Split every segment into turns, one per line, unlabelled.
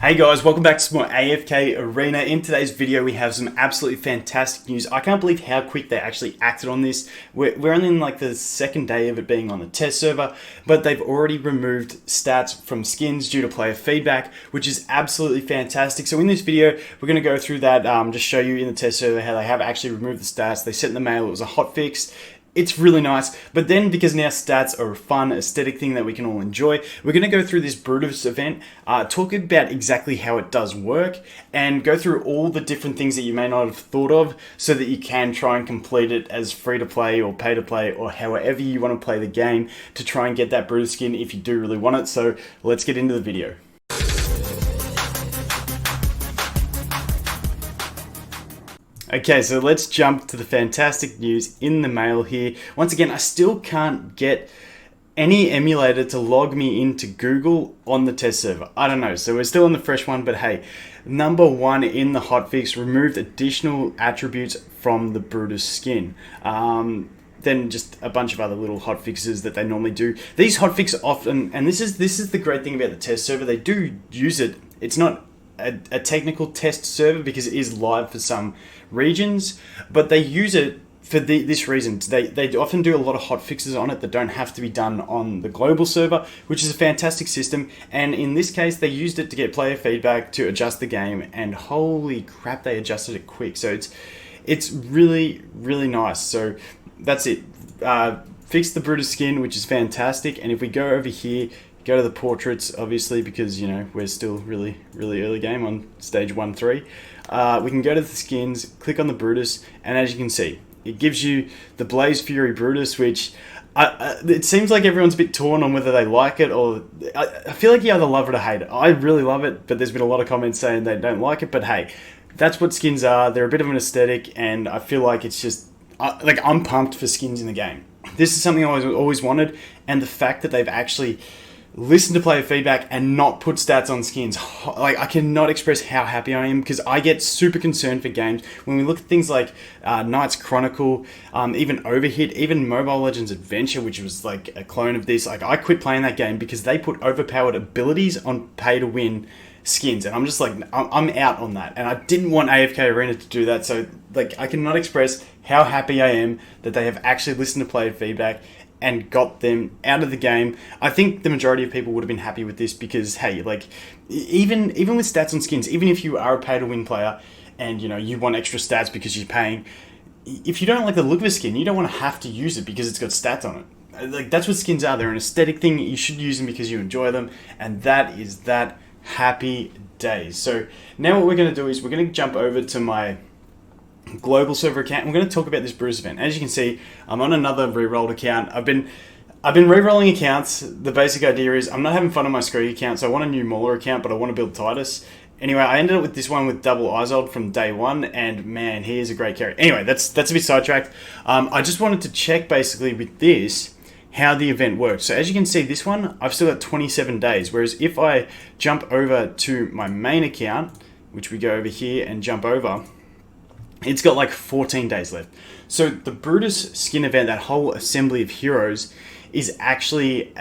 Hey guys, welcome back to some more AFK Arena. In today's video we have some absolutely fantastic news. I can't believe how quick they actually acted on this. We're only in like the second day of it being on the test server, but they've already removed stats from skins due to player feedback, which is absolutely fantastic. So in this video we're going to go through that, just show you in the test server how they have actually removed the stats. They sent in the mail, it was a hotfix. It's really nice, but then because now stats are a fun aesthetic thing that we can all enjoy, we're going to go through this Brutus event, talk about exactly how it does work, and go through all the different things that you may not have thought of so that you can try and complete it as free to play or pay to play or however you want to play the game to try and get that Brutus skin if you do really want it. So let's get into the video. Okay, so let's jump to the fantastic news in the mail here. Once again, I still can't get any emulator to log me into Google on the test server. I don't know, so we're still on the fresh one, but hey, number one in the hotfix, removed additional attributes from the Brutus skin. Then just a bunch of other little hotfixes that they normally do. These hotfixes often, and this is the great thing about the test server, they do use it. It's not a technical test server because it is live for some regions, but they use it for this reason. They often do a lot of hotfixes on it that don't have to be done on the global server, which is a fantastic system. And in this case, they used it to get player feedback to adjust the game, and holy crap, they adjusted it quick. So it's really, really nice. So that's it. Fixed the Brutus skin, which is fantastic. And if we go over here, go to the portraits, obviously, because, you know, we're still really early game on stage 1-3. We can go to the skins, click on the Brutus, and as you can see, it gives you the Blazefury Brutus, which it seems like everyone's a bit torn on whether they like it, or I feel like you either love it or hate it. I really love it, but there's been a lot of comments saying they don't like it, but hey, that's what skins are. They're a bit of an aesthetic, and I feel like it's just, like, I'm pumped for skins in the game. This is something I always wanted, and the fact that they've actually listen to player feedback and not put stats on skins, like, I cannot express how happy I am, because I get super concerned for games when we look at things like Knights Chronicle, even Overhit, even Mobile Legends Adventure, which was like a clone of this. Like, I quit playing that game because they put overpowered abilities on pay to win skins, and I'm just like, I'm out on that, and I didn't want AFK Arena to do that. So, like, I cannot express how happy I am that they have actually listened to player feedback and got them out of the game. I think the majority of people would have been happy with this because, hey, like, even with stats on skins, even if you are a pay-to-win player and, you know, you want extra stats because you're paying, if you don't like the look of a skin, you don't want to have to use it because it's got stats on it. Like, that's what skins are. They're an aesthetic thing. You should use them because you enjoy them, and that is that. Happy days. So now what we're going to do is we're going to jump over to my global server account. We're going to talk about this Brutus event. As you can see, I'm on another re-rolled account. I've been re-rolling accounts. The basic idea is I'm not having fun on my Scree account, so I want a new Mauler account, but I want to build Titus. Anyway, I ended up with this one with double Isold from day one, and man, he is a great character. Anyway, that's a bit sidetracked. I just wanted to check basically with this how the event works. So as you can see, this one, I've still got 27 days, whereas if I jump over to my main account, which we go over here and jump over, it's got like 14 days left. So the Brutus skin event, that whole assembly of heroes, is actually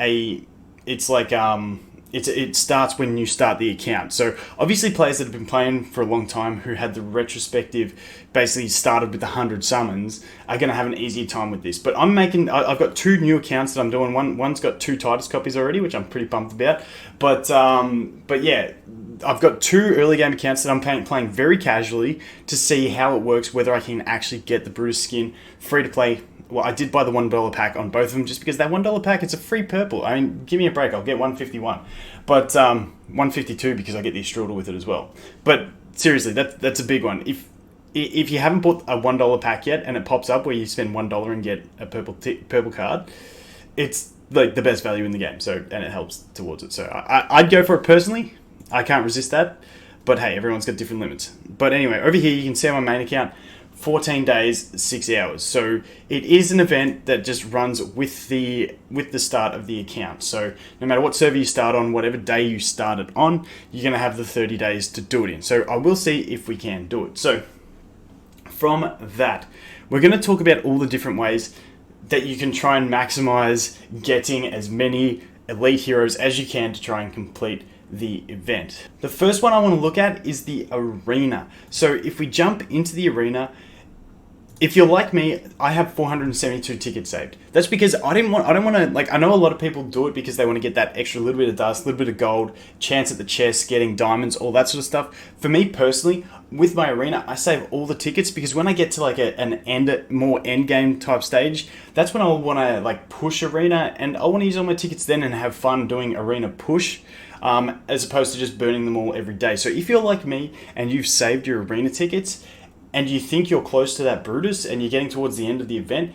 it starts when you start the account. So obviously players that have been playing for a long time who had the retrospective, basically started with 100 summons, are going to have an easier time with this. But I've got two new accounts that I'm doing. One's got 2 Titus copies already, which I'm pretty pumped about. But yeah, I've got 2 early game accounts that I'm playing very casually to see how it works, whether I can actually get the Brutus skin free to play. Well, I did buy the $1 pack on both of them just because that $1 pack, it's a free purple. I mean, give me a break, I'll get 151. But 152 because I get the Strudel with it as well. But seriously, that's a big one. If you haven't bought a $1 pack yet and it pops up where you spend $1 and get a purple card, it's like the best value in the game. So, and it helps towards it. So I'd go for it personally. I can't resist that. But hey, everyone's got different limits. But anyway, over here you can see on my main account, 14 days, 6 hours. So it is an event that just runs with the start of the account. So no matter what server you start on, whatever day you start it on, you're going to have the 30 days to do it in. So I will see if we can do it. So from that, we're going to talk about all the different ways that you can try and maximize getting as many elite heroes as you can to try and complete the event. The first one I want to look at is the arena. So if we jump into the arena, if you're like me, I have 472 tickets saved. That's because I don't want to, like, I know a lot of people do it because they want to get that extra little bit of dust, little bit of gold, chance at the chest, getting diamonds, all that sort of stuff. For me personally, with my arena, I save all the tickets because when I get to like more end game type stage, that's when I want to like push arena, and I want to use all my tickets then and have fun doing arena push. As opposed to just burning them all every day. So if you're like me and you've saved your arena tickets, and you think you're close to that Brutus and you're getting towards the end of the event,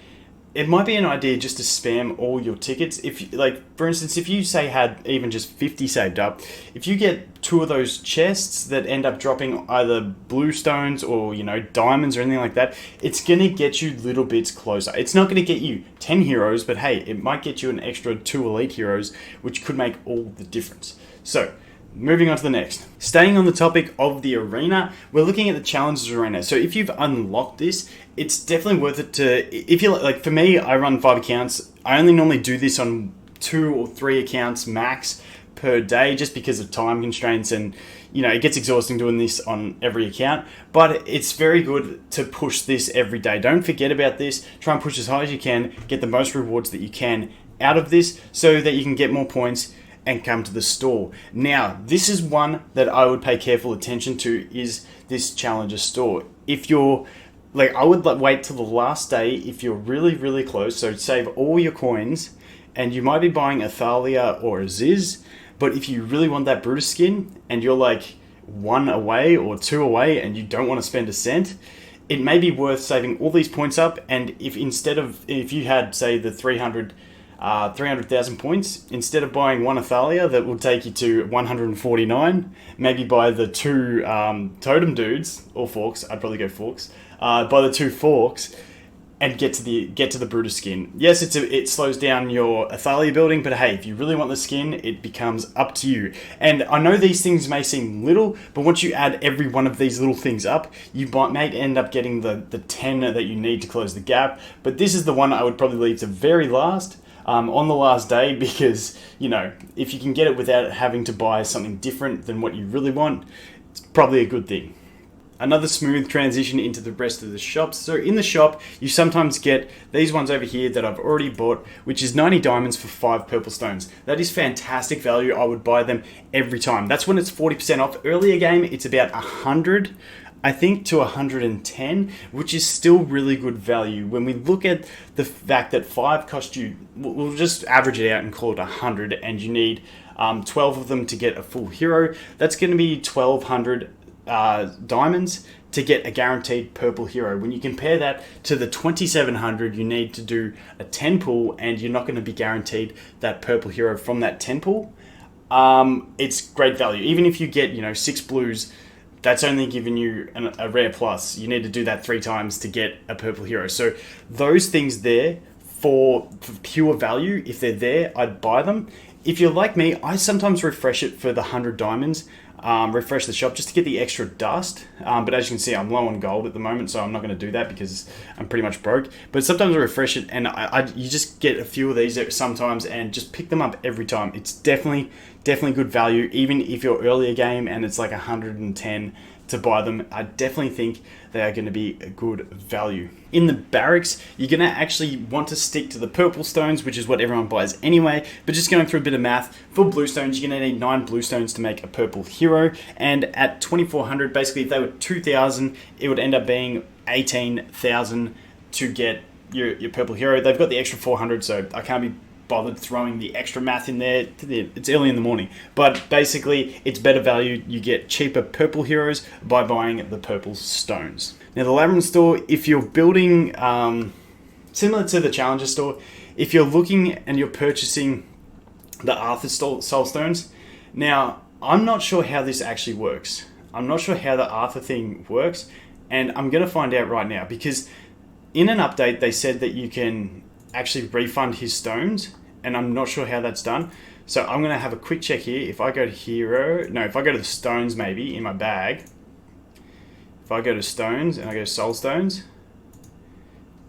it might be an idea just to spam all your tickets. If, like, for instance, if you say had even just 50 saved up, if you get 2 of those chests that end up dropping either blue stones or, you know, diamonds or anything like that, it's going to get you little bits closer. It's not going to get you 10 heroes, but hey, it might get you an extra 2 elite heroes, which could make all the difference. So, moving on to the next. Staying on the topic of the arena, we're looking at the challenges arena. So if you've unlocked this, it's definitely worth it to, if you like, for me, I run 5 accounts. I only normally do this on 2 or 3 accounts max per day just because of time constraints, and you know, it gets exhausting doing this on every account, but it's very good to push this every day. Don't forget about this. Try and push as high as you can, get the most rewards that you can out of this so that you can get more points and come to the store. Now, this is one that I would pay careful attention to, is this challenger store. If you're, like, I would wait till the last day if you're really, really close, so save all your coins, and you might be buying a Thalia or a Ziz, but if you really want that Brutus skin, and you're like 1 away or 2 away, and you don't want to spend a cent, it may be worth saving all these points up, and if you had, say, the 300,000 points, instead of buying 1 Athalia that will take you to 149, maybe buy the 2 totem dudes, or forks. I'd probably go forks. Buy the 2 forks and get to the Brutus skin. Yes, it slows down your Athalia building, but hey, if you really want the skin, it becomes up to you. And I know these things may seem little, but once you add every one of these little things up, you may end up getting the 10 that you need to close the gap. But this is the one I would probably leave to very last. On the last day, because, you know, if you can get it without having to buy something different than what you really want, it's probably a good thing. Another smooth transition into the rest of the shops. So in the shop, you sometimes get these ones over here that I've already bought, which is 90 diamonds for 5 purple stones. That is fantastic value. I would buy them every time. That's when it's 40% off. Earlier game, it's about 100, I think, to 110, which is still really good value. When we look at the fact that 5 cost you, we'll just average it out and call it 100, and you need 12 of them to get a full hero. That's going to be 1,200 diamonds to get a guaranteed purple hero. When you compare that to the 2,700 you need to do a 10 pull, and you're not going to be guaranteed that purple hero from that 10 pull, it's great value. Even if you get, you know, 6 blues, that's only giving you a rare plus. You need to do that 3 times to get a purple hero. So those things there, for pure value, if they're there, I'd buy them. If you're like me, I sometimes refresh it for the 100 diamonds, refresh the shop just to get the extra dust. But as you can see, I'm low on gold at the moment, so I'm not going to do that because I'm pretty much broke. But sometimes I refresh it, and you just get a few of these sometimes and just pick them up every time. It's definitely good value, even if you're earlier game and it's like 110 to buy them. I definitely think they are going to be a good value. In the barracks, you're going to actually want to stick to the purple stones, which is what everyone buys anyway, but just going through a bit of math, for blue stones, you're going to need 9 blue stones to make a purple hero, and at 2,400, basically if they were 2,000, it would end up being 18,000 to get your purple hero. They've got the extra 400, so I can't be bothered throwing the extra math in there. It's early in the morning, but basically it's better value. You get cheaper purple heroes by buying the purple stones. Now the Labyrinth store, if you're building similar to the Challenger store, if you're looking and you're purchasing the Arthur Soul Stones, now I'm not sure how this actually works. I'm not sure how the Arthur thing works, and I'm going to find out right now, because in an update they said that you can actually refund his stones, and I'm not sure how that's done. So I'm going to have a quick check here. If I go to if I go to the stones maybe in my bag, if I go to stones and I go soul stones,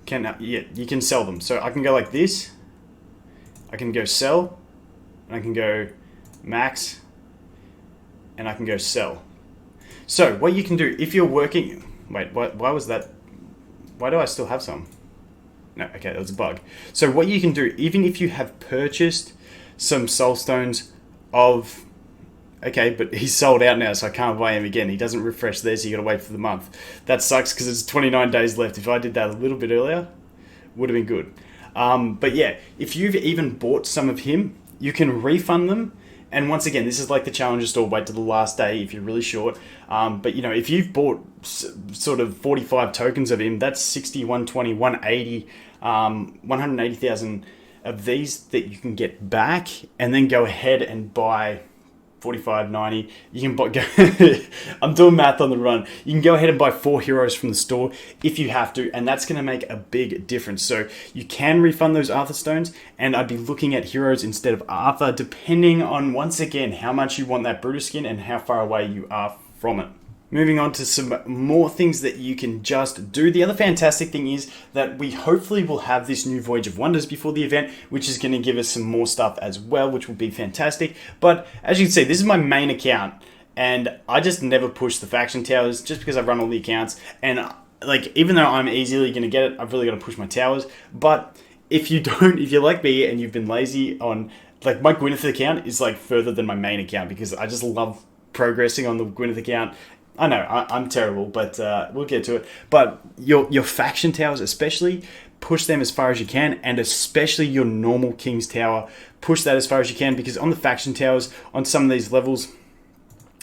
you can sell them. So I can go like this, I can go sell, and I can go max, and I can go sell. So what you can do if you're working, wait, why was that? Why do I still have some? No, okay, that was a bug. So what you can do, even if you have purchased some soul stones of, okay, but he's sold out now, so I can't buy him again. He doesn't refresh there, so you got to wait for the month. That sucks because it's 29 days left. If I did that a little bit earlier, would have been good. But yeah, if you've even bought some of him, you can refund them. And once again, this is like the Challenger store, wait to the last day if you're really short. But you know, if you've bought sort of 45 tokens of him, that's 60, 120, 180, 180,000 of these that you can get back, and then go ahead and buy 45, 90. You can buy, I'm doing math on the run. You can go ahead and buy 4 heroes from the store if you have to, and that's going to make a big difference. So you can refund those Arthur stones, and I'd be looking at heroes instead of Arthur, depending on, once again, how much you want that Brutus skin and how far away you are from it. Moving on to some more things that you can just do. The other fantastic thing is that we hopefully will have this new Voyage of Wonders before the event, which is going to give us some more stuff as well, which will be fantastic. But as you can see, this is my main account, and I just never push the faction towers just because I run all the accounts. And like, even though I'm easily going to get it, I've really got to push my towers. But if you don't, if you're like me and you've been lazy on, like, my Gwyneth account is like further than my main account because I just love progressing on the Gwyneth account. I know, I'm terrible, but we'll get to it. But your faction towers especially, push them as far as you can, and especially your normal King's Tower, push that as far as you can, because on the faction towers, on some of these levels,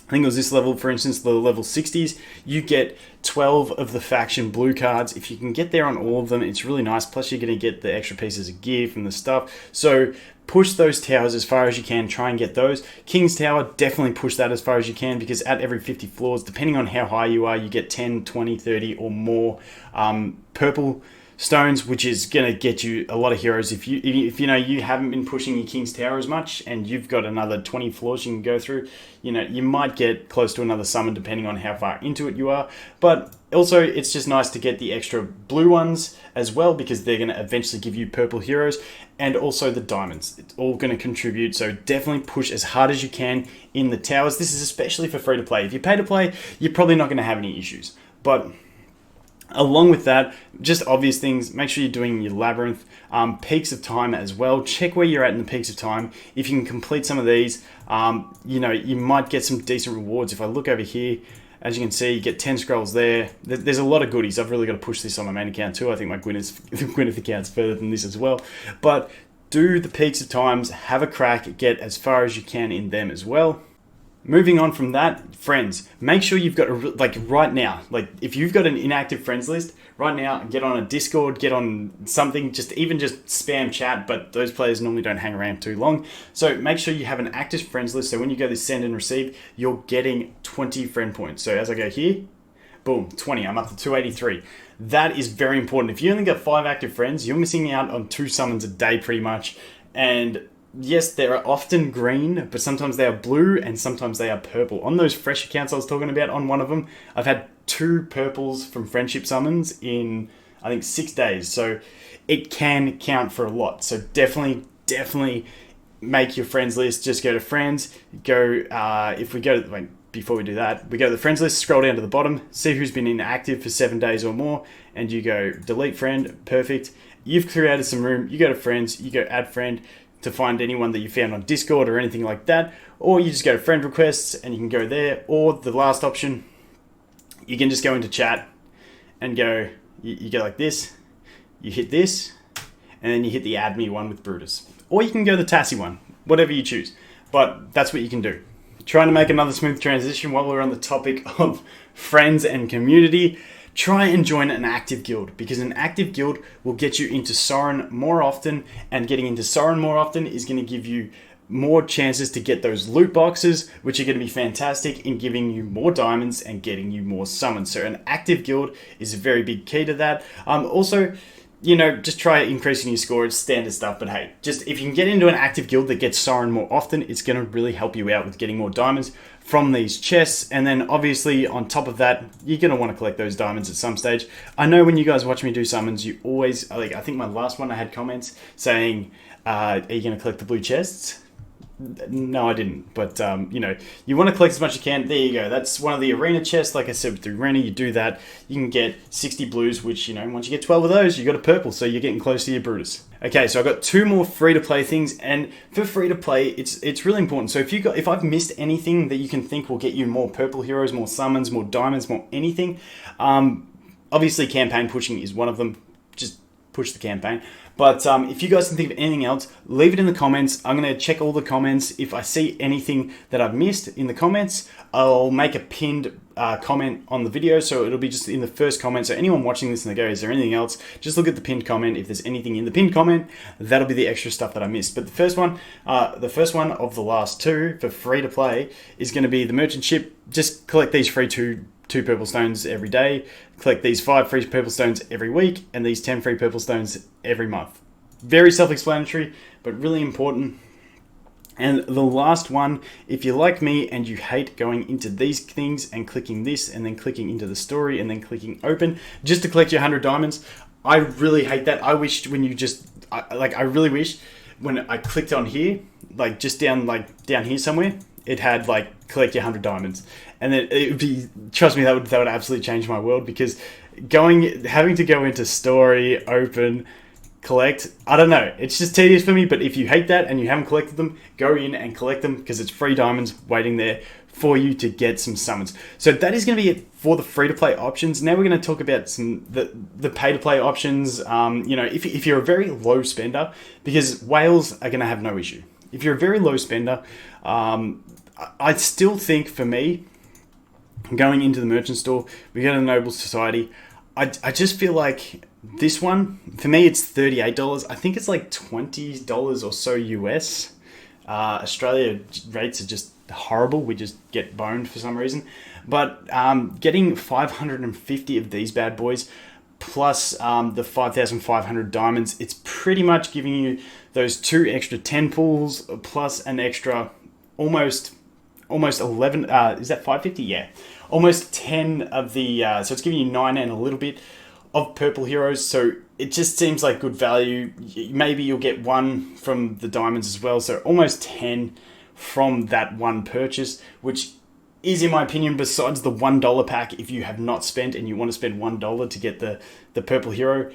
I think it was this level, for instance, the level 60s, you get 12 of the faction blue cards. If you can get there on all of them, it's really nice. Plus, you're going to get the extra pieces of gear from the stuff. So push those towers as far as you can. Try and get those. King's Tower, definitely push that as far as you can, because at every 50 floors, depending on how high you are, you get 10, 20, 30 or more purple stones, which is going to get you a lot of heroes. If you know you haven't been pushing your King's Tower as much and you've got another 20 floors you can go through, you know, you might get close to another summon depending on how far into it you are. But also, it's just nice to get the extra blue ones as well, because they're going to eventually give you purple heroes, and also the diamonds. It's all going to contribute, so definitely push as hard as you can in the towers. This is especially for free to play. If you pay to play, you're probably not going to have any issues. But along with that, just obvious things, make sure you're doing your labyrinth, peaks of time as well. Check where you're at in the peaks of time. If you can complete some of these, you know, you might get some decent rewards. If I look over here, as you can see, you get 10 scrolls there. There's a lot of goodies. I've really got to push this on my main account too. I think my Gwyneth account's further than this as well. But do the peaks of times, have a crack, get as far as you can in them as well. Moving on from that, friends, make sure you've got, like right now, like if you've got an inactive friends list, right now, get on a Discord, get on something, just spam chat, but those players normally don't hang around too long. So make sure you have an active friends list, so when you go to send and receive, you're getting 20 friend points. So as I go here, boom, 20, I'm up to 283. That is very important. If you only got 5 active friends, you're missing out on 2 summons a day pretty much, and yes, they are often green, but sometimes they are blue and sometimes they are purple. On those fresh accounts I was talking about, on one of them, I've had 2 purples from friendship summons in, I think, 6 days. So it can count for a lot. So definitely make your friends list. Just go to friends, go, if we go to, wait, before we do that, we go to the friends list, scroll down to the bottom, see who's been inactive for 7 days or more, and you go delete friend, perfect. You've created some room, you go to friends, you go add friend, to find anyone that you found on Discord or anything like that, or you just go to friend requests and you can go there, or the last option, you can just go into chat and go, you go like this, you hit this, and then you hit the add me one with Brutus. Or you can go the Tassie one, whatever you choose, but that's what you can do. Trying to make another smooth transition while we're on the topic of friends and community. Try and join an active guild, because an active guild will get you into Soren more often, and getting into Soren more often is going to give you more chances to get those loot boxes, which are going to be fantastic in giving you more diamonds and getting you more summons. So an active guild is a very big key to that. Also, you know, just try increasing your score. It's standard stuff, but hey, just if you can get into an active guild that gets Soren more often, it's going to really help you out with getting more diamonds from these chests. And then obviously on top of that, you're going to want to collect those diamonds at some stage. I know when you guys watch me do summons, you always, like, I think my last one I had comments saying, are you going to collect the blue chests? No, I didn't. But, you know, you want to collect as much as you can. There you go. That's one of the arena chests. Like I said, through arena, you do that. You can get 60 blues, which, you know, once you get 12 of those, you got a purple. So you're getting close to your Brutus. Okay, so I've got 2 more free-to-play things. And for free-to-play, it's really important. So if I've missed anything that you can think will get you more purple heroes, more summons, more diamonds, more anything, obviously campaign pushing is one of them. Just push the campaign. But if you guys can think of anything else, leave it in the comments. I'm going to check all the comments. If I see anything that I've missed in the comments, I'll make a pinned comment on the video. So it'll be just in the first comment. So anyone watching this and they go, is there anything else? Just look at the pinned comment. If there's anything in the pinned comment, that'll be the extra stuff that I missed. But the first one of the last 2 for free to play is going to be the merchant ship. Just collect these free two purple stones every day, collect these 5 free purple stones every week, and these 10 free purple stones every month. Very self-explanatory, but really important. And the last one, if you're like me and you hate going into these things and clicking this and then clicking into the story and then clicking open just to collect your 100 diamonds, I really hate that. I wish when you just, I really wish when I clicked on here, like just down here somewhere, it had like collect your 100 diamonds, and then it would be, trust me, that would absolutely change my world, because having to go into story, open, collect, I don't know, it's just tedious for me. But if you hate that and you haven't collected them, go in and collect them, because it's free diamonds waiting there for you to get some summons. So that is going to be it for the free-to-play options. Now we're going to talk about some the pay-to-play options. You know, if you're a very low spender, because whales are going to have no issue. If you're a very low spender, I still think, for me, going into the merchant store, we get a noble society. I just feel like this one, for me, it's $38. I think it's like $20 or so US. Australia rates are just horrible. We just get boned for some reason. But getting 550 of these bad boys, plus the 5,500 diamonds, it's pretty much giving you those 2 extra 10 pulls, plus an extra almost 11, is that 550? Yeah. Almost 10 of the, so it's giving you 9 and a little bit of purple heroes. So it just seems like good value. Maybe you'll get 1 from the diamonds as well. So almost 10 from that one purchase, which is, in my opinion, besides the $1 pack, if you have not spent and you want to spend $1 to get the purple hero,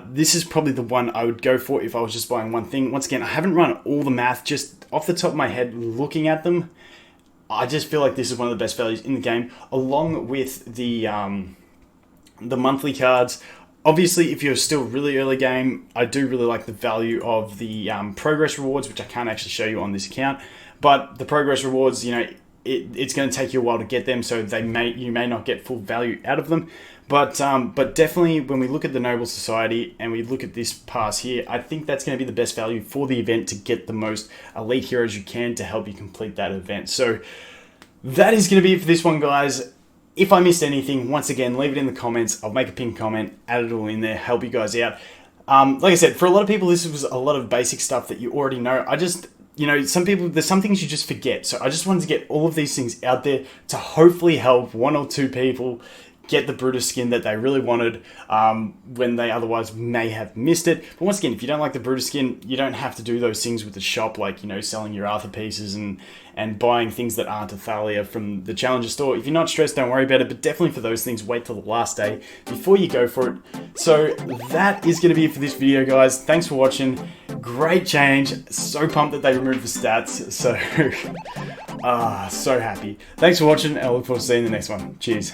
this is probably the one I would go for if I was just buying one thing. Once again, I haven't run all the math, just off the top of my head, looking at them. I just feel like this is one of the best values in the game, along with the monthly cards. Obviously, if you're still really early game, I do really like the value of the progress rewards, which I can't actually show you on this account. But the progress rewards, you know, it's going to take you a while to get them, so you may not get full value out of them. But definitely, when we look at the Noble Society and we look at this pass here, I think that's going to be the best value for the event to get the most elite heroes you can to help you complete that event. So that is going to be it for this one, guys. If I missed anything, once again, leave it in the comments. I'll make a pinned comment, add it all in there, help you guys out. Like I said, for a lot of people, this was a lot of basic stuff that you already know. You know, there's some things you just forget. So I just wanted to get all of these things out there to hopefully help 1 or 2 people get the Brutus skin that they really wanted when they otherwise may have missed it. But once again, if you don't like the Brutus skin, you don't have to do those things with the shop, like, you know, selling your Arthur pieces and buying things that aren't a Thalia from the Challenger store. If you're not stressed, don't worry about it. But definitely for those things, wait till the last day before you go for it. So that is going to be it for this video, guys. Thanks for watching. Great change. So pumped that they removed the stats. So, so happy. Thanks for watching. I look forward to seeing you in the next one. Cheers.